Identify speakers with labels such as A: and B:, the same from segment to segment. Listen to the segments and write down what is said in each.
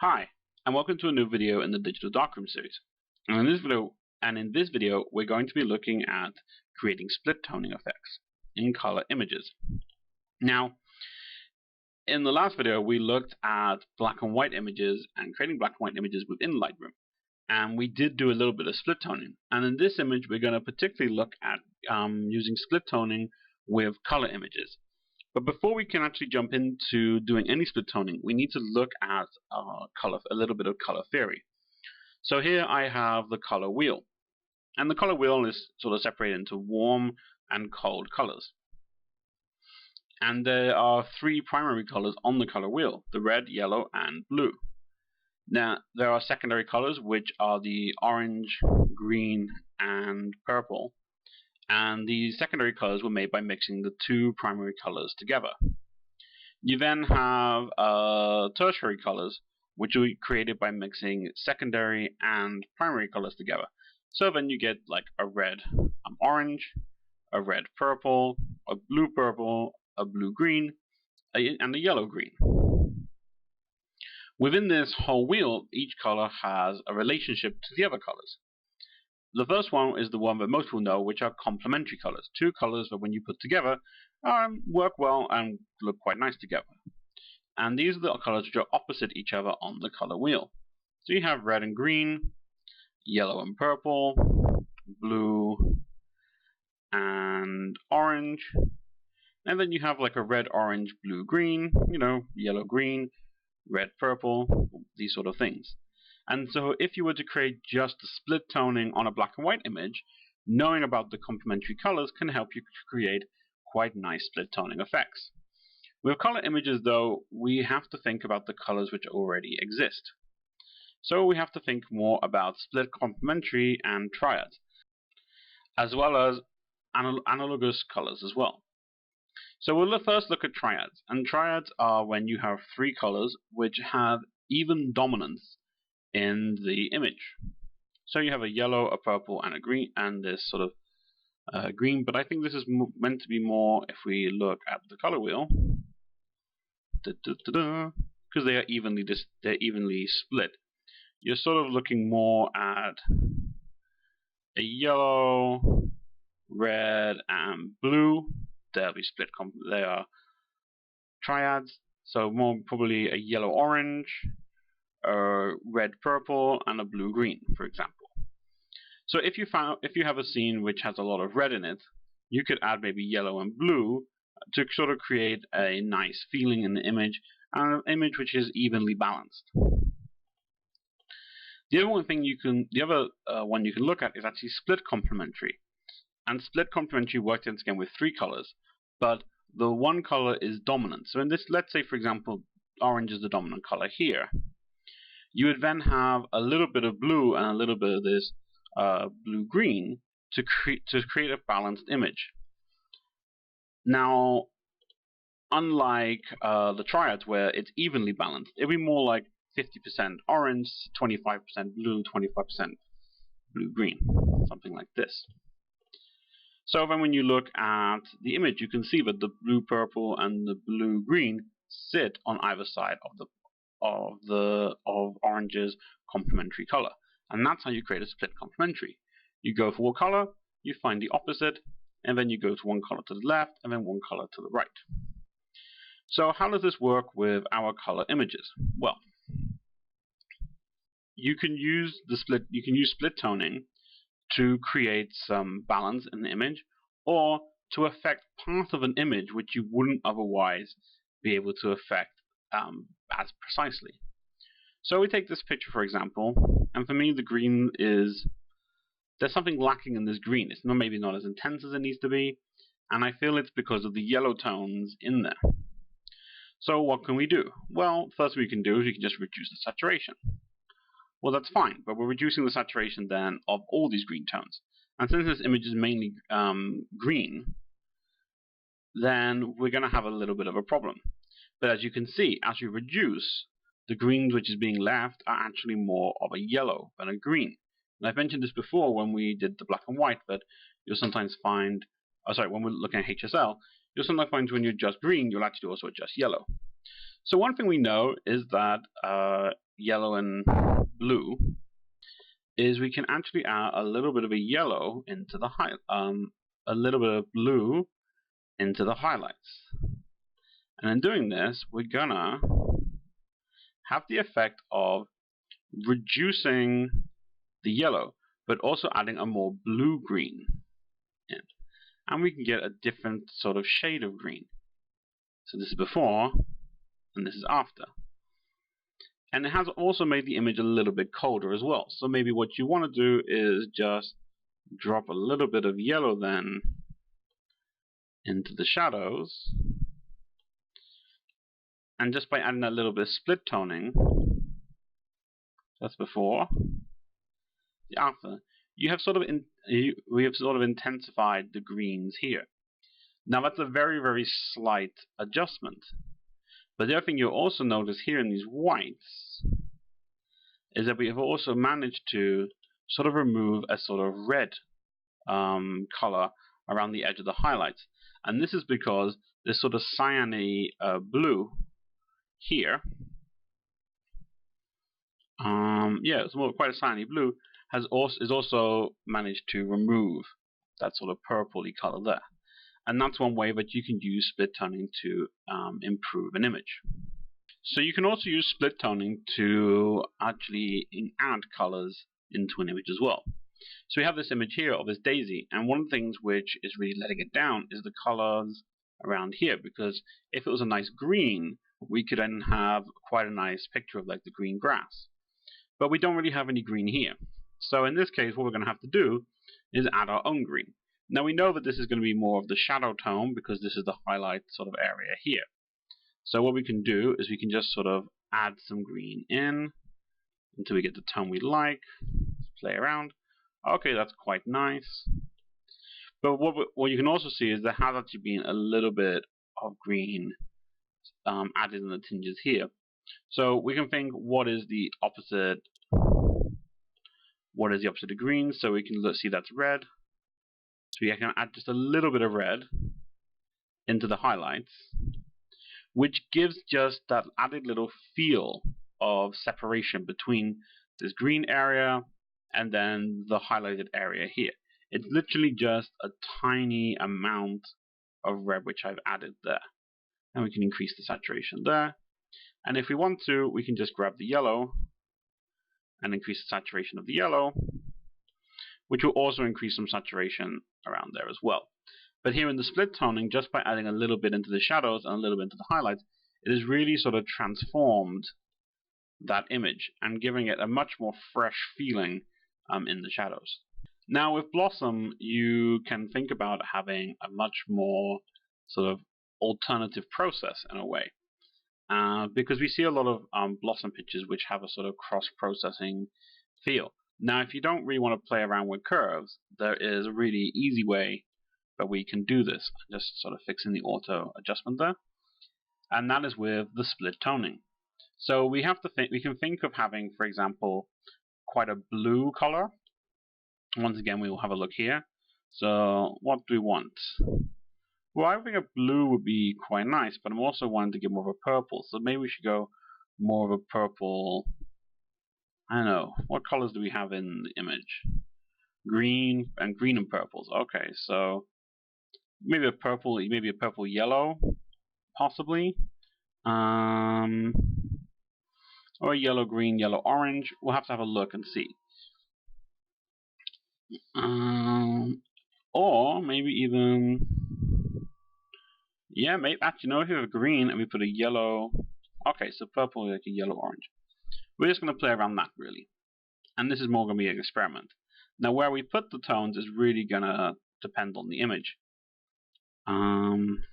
A: Hi, and welcome to a new video in the Digital Darkroom series. And in this video, we're going to be looking at creating split toning effects in color images. Now, in the last video, we looked at black and white images and creating black and white images within Lightroom. And we did do a little bit of split toning. And in this image, we're going to particularly look at using split toning with color images. But before we can actually jump into doing any split toning, we need to look at a little bit of color theory. So here I have the color wheel. And the color wheel is sort of separated into warm and cold colors. And there are three primary colors on the color wheel: the red, yellow, and blue. Now, there are secondary colors, which are the orange, green, and purple. And these secondary colors were made by mixing the two primary colors together. You then have tertiary colors, which were created by mixing secondary and primary colors together. So then you get like a red orange, a red purple, a blue purple, a blue green, and a yellow green. Within this whole wheel, each color has a relationship to the other colors. The first one is the one that most will know, which are complementary colors. Two colors that when you put together work well and look quite nice together. And these are the colors which are opposite each other on the color wheel. So you have red and green, yellow and purple, blue and orange. And then you have like a red, orange, blue, green, yellow, green, red, purple, these sort of things. And so if you were to create just the split toning on a black and white image, knowing about the complementary colors can help you create quite nice split toning effects. With color images, though, we have to think about the colors which already exist. So we have to think more about split complementary and triads, as well as analogous colors as well. So we'll first look at triads. And triads are when you have three colors which have even dominance in the image. So you have a yellow, a purple, and a green, and this sort of green, but I think this is meant to be more if we look at the color wheel, because they are evenly split. You're sort of looking more at a yellow, red, and blue. They'll be split. They are triads. So more probably a yellow, orange, a red purple, and a blue green, for example. So if you have a scene which has a lot of red in it, you could add maybe yellow and blue to sort of create a nice feeling in the image, and an image which is evenly balanced. The other one you can look at is actually split complementary. And split complementary works again with three colors, but the one color is dominant. So in this, let's say for example, orange is the dominant color here. You would then have a little bit of blue and a little bit of this blue-green to create a balanced image. Now, unlike the triads where it's evenly balanced, it'd be more like 50% orange, 25% blue, 25% blue-green, something like this. So then when you look at the image, you can see that the blue-purple and the blue-green sit on either side of orange's complementary color, and that's how you create a split complementary. You go for one color, you find the opposite, and then you go to one color to the left and then one color to the right. So how does this work with our color images? Well, you can use split toning to create some balance in the image, or to affect part of an image which you wouldn't otherwise be able to affect as precisely. So we take this picture for example, and for me the green there's something lacking in this green. It's maybe not as intense as it needs to be, and I feel it's because of the yellow tones in there. So what can we do? Well, first we can do is we can just reduce the saturation. Well, that's fine, but we're reducing the saturation then of all these green tones. And since this image is mainly green, then we're going to have a little bit of a problem. But as you can see, as we reduce, the greens which is being left are actually more of a yellow than a green. And I've mentioned this before when we did the black and white, that you'll sometimes find, when we're looking at HSL, you'll sometimes find when you adjust green, you'll actually also adjust yellow. So one thing we know is that yellow and blue is we can actually add a little bit of a yellow into the a little bit of blue into the highlights. And in doing this, we're gonna have the effect of reducing the yellow, but also adding a more blue-green in. And we can get a different sort of shade of green. So this is before, and this is after. And it has also made the image a little bit colder as well. So maybe what you want to do is just drop a little bit of yellow then into the shadows. And just by adding a little bit of split toning, that's before, the after, we have sort of intensified the greens here. Now that's a very, very slight adjustment. But the other thing you'll also notice here in these whites is that we have also managed to sort of remove a sort of red color around the edge of the highlights. And this is because this sort of cyany blue here, it's quite a cyany blue, is also managed to remove that sort of purpley color there. And that's one way that you can use split toning to improve an image. So you can also use split toning to actually add colors into an image as well. So we have this image here of this daisy, and one of the things which is really letting it down is the colors around here, because if it was a nice green, we could then have quite a nice picture of like the green grass. But we don't really have any green here. So in this case, what we're going to have to do is add our own green. Now we know that this is going to be more of the shadow tone because this is the highlight sort of area here. So what we can do is we can just sort of add some green in until we get the tone we like. Play around. Okay, that's quite nice. But what you can also see is there has actually been a little bit of green added in the tinges here. So we can think what is the opposite of green. So we can see that's red. So we can add just a little bit of red into the highlights, which gives just that added little feel of separation between this green area and then the highlighted area here. It's literally just a tiny amount of red which I've added there. And we can increase the saturation there. And if we want to, we can just grab the yellow and increase the saturation of the yellow, which will also increase some saturation around there as well. But here in the split toning, just by adding a little bit into the shadows and a little bit into the highlights, it has really sort of transformed that image and giving it a much more fresh feeling in the shadows. Now with Blossom, you can think about having a much more sort of alternative process in a way. Because we see a lot of Blossom pictures which have a sort of cross-processing feel. Now if you don't really want to play around with curves, there is a really easy way that we can do this. Just sort of fixing the auto adjustment there. And that is with the split toning. So we can think of having, for example, quite a blue color. Once again, we will have a look here. So what do we want? Well, I think a blue would be quite nice, but I'm also wanting to get more of a purple. So maybe we should go more of a purple. I don't know. What colors do we have in the image? Green and purples. Okay, so maybe a purple yellow, possibly. Or yellow green, yellow orange. We'll have to have a look and see. Or maybe even, yeah, maybe actually no. If we have a green and we put a yellow, okay, so purple like a yellow orange. We're just going to play around that really, and this is more going to be an experiment. Now where we put the tones is really going to depend on the image. In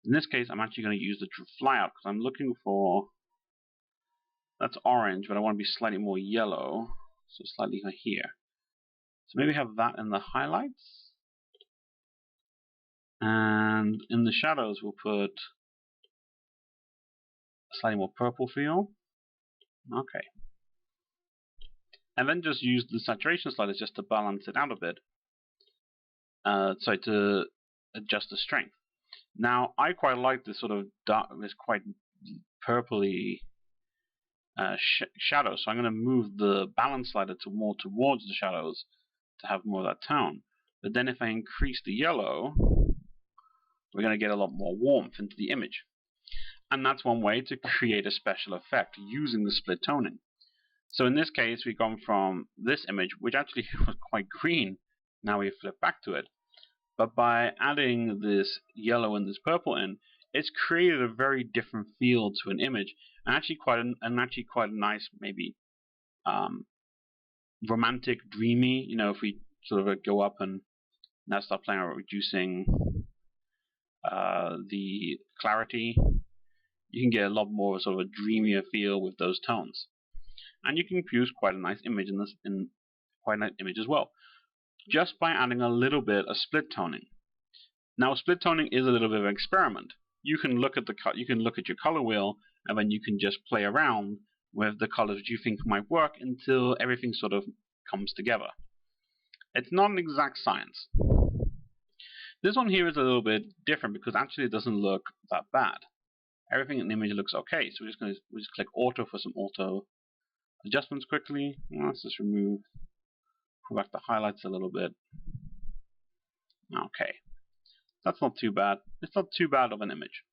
A: this case, I'm actually going to use the flyout because I'm looking for, that's orange, but I want to be slightly more yellow, so slightly here. So maybe have that in the highlights, and in the shadows we'll put a slightly more purple feel. Okay, and then just use the saturation sliders just to balance it out a bit. So to adjust the strength. Now I quite like this sort of dark, this quite purpley shadows. So I'm going to move the balance slider to more towards the shadows to have more of that tone. But then if I increase the yellow, we're going to get a lot more warmth into the image. And that's one way to create a special effect using the split toning. So in this case, we've gone from this image, which actually was quite green, now we flip back to it. But by adding this yellow and this purple in, it's created a very different feel to an image, and actually quite a nice, maybe romantic, dreamy. You know, if we sort of go up and now start playing around reducing the clarity, you can get a lot more sort of a dreamier feel with those tones, and you can produce quite a nice image quite a nice image as well, just by adding a little bit of split toning. Now, split toning is a little bit of an experiment. You can look at your color wheel, and then you can just play around with the colors you think might work until everything sort of comes together. It's not an exact science. This one here is a little bit different because actually it doesn't look that bad. Everything in the image looks okay, so we'll just click auto for some auto adjustments quickly. Let's just pull back the highlights a little bit. Okay, that's not too bad. It's not too bad of an image.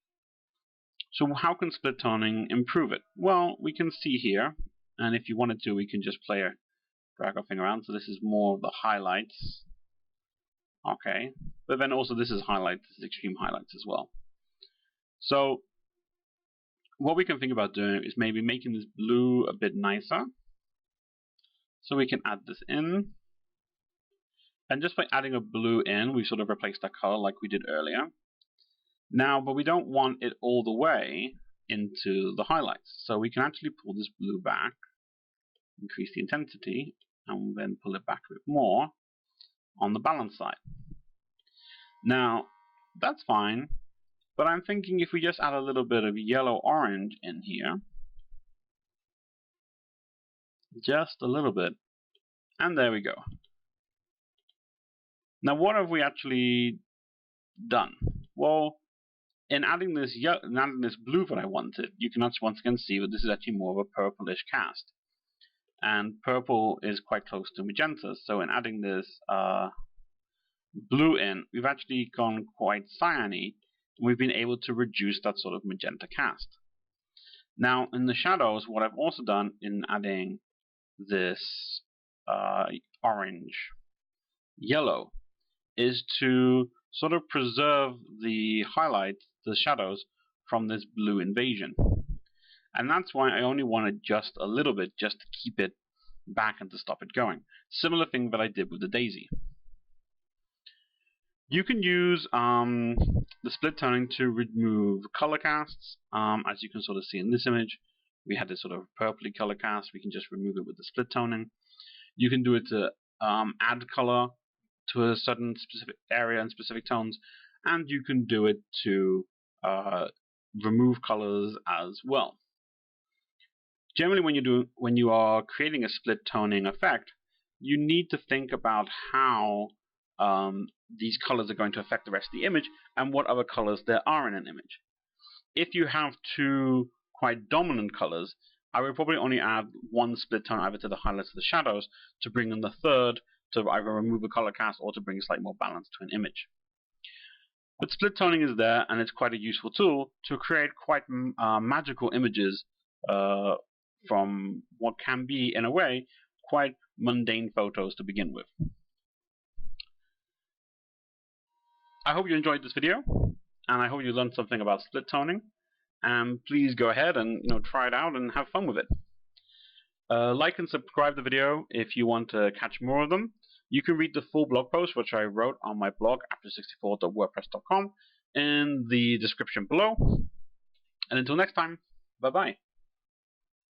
A: So how can split toning improve it? Well, we can see here, and if you wanted to, we can just drag our thing around. So this is more of the highlights. Okay, but then also this is highlights, this is extreme highlights as well. So what we can think about doing is maybe making this blue a bit nicer. So we can add this in. And just by adding a blue in, we sort of replace that color like we did earlier. Now, but we don't want it all the way into the highlights. So we can actually pull this blue back, increase the intensity, and then pull it back a bit more on the balance side. Now, that's fine, but I'm thinking if we just add a little bit of yellow-orange in here, just a little bit, and there we go. Now, what have we actually done? Well, in adding this blue that I wanted, you can actually once again see that this is actually more of a purplish cast. And purple is quite close to magenta, so in adding this blue in, we've actually gone quite cyany, and we've been able to reduce that sort of magenta cast. Now, in the shadows, what I've also done in adding this orange yellow is to sort of preserve the highlights, the shadows, from this blue invasion. And that's why I only wanted just a little bit, just to keep it back and to stop it going. Similar thing that I did with the daisy. You can use the split toning to remove color casts. As you can sort of see in this image, we had this sort of purpley color cast. We can just remove it with the split toning. You can do it to add color to a certain specific area and specific tones, and you can do it to remove colors as well. Generally, when you are creating a split toning effect, you need to think about how these colors are going to affect the rest of the image and what other colors there are in an image. If you have two quite dominant colors, I would probably only add one split tone either to the highlights or the shadows to bring in the third to either remove a color cast or to bring slightly more balance to an image. But split toning is there, and it's quite a useful tool to create quite magical images from what can be, in a way, quite mundane photos to begin with. I hope you enjoyed this video, and I hope you learned something about split toning. And please go ahead and try it out and have fun with it. Like and subscribe the video if you want to catch more of them. You can read the full blog post which I wrote on my blog after64.wordpress.com in the description below. And until next time, bye bye.